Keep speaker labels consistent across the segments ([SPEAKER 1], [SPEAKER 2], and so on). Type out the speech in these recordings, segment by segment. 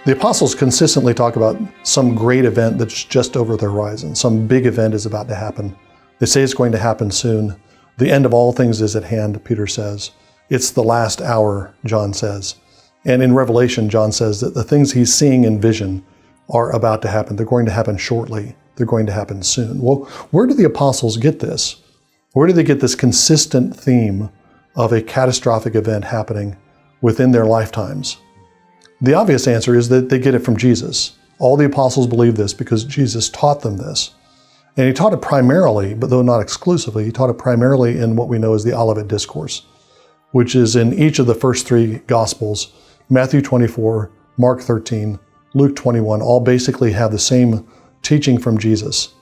[SPEAKER 1] The apostles consistently talk about some great event that's just over the horizon. Some big event is about to happen. They say it's going to happen soon. The end of all things is at hand, Peter says. It's the last hour, John says. And in Revelation, John says that the things he's seeing in vision are about to happen. They're going to happen shortly. They're going to happen soon. Well, where do the apostles get this? Where do they get this consistent theme of a catastrophic event happening within their lifetimes? The obvious answer is that they get it from Jesus. All the apostles believe this because Jesus taught them this. And he taught it primarily, but though not exclusively, he taught it primarily in what we know as the Olivet Discourse, which is in each of the first three Gospels. Matthew 24, Mark 13, Luke 21, all basically have the same teaching from Jesus.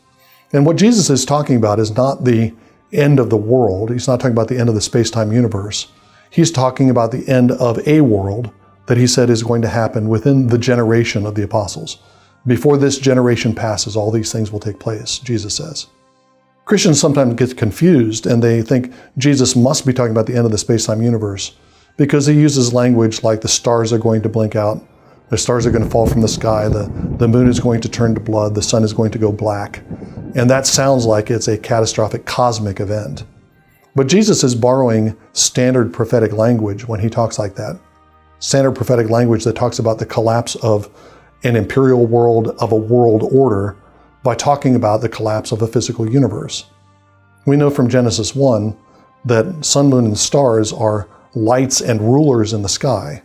[SPEAKER 1] And what Jesus is talking about is not the end of the world. He's not talking about the end of the space-time universe. He's talking about the end of a world that he said is going to happen within the generation of the apostles. Before this generation passes, all these things will take place, Jesus says. Christians sometimes get confused and they think Jesus must be talking about the end of the space-time universe because he uses language like the stars are going to blink out, the stars are going to fall from the sky, the moon is going to turn to blood, the sun is going to go black. And that sounds like it's a catastrophic cosmic event. But Jesus is borrowing standard prophetic language when he talks like that. Standard prophetic language that talks about the collapse of an imperial world, of a world order, by talking about the collapse of a physical universe. We know from Genesis 1 that sun, moon, and stars are lights and rulers in the sky.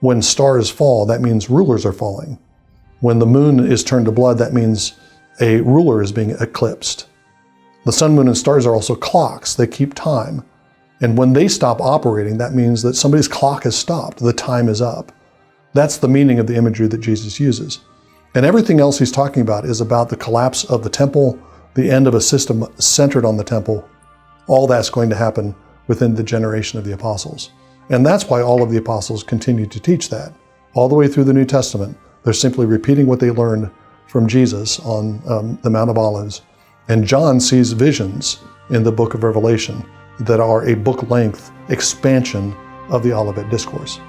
[SPEAKER 1] When stars fall, that means rulers are falling. When the moon is turned to blood, that means a ruler is being eclipsed. The sun, moon, and stars are also clocks. They keep time. And when they stop operating, that means that somebody's clock has stopped. The time is up. That's the meaning of the imagery that Jesus uses. And everything else he's talking about is about the collapse of the temple, the end of a system centered on the temple. All that's going to happen within the generation of the apostles. And that's why all of the apostles continue to teach that. All the way through the New Testament, they're simply repeating what they learned from Jesus on the Mount of Olives. And John sees visions in the book of Revelation that are a book-length expansion of the Olivet Discourse.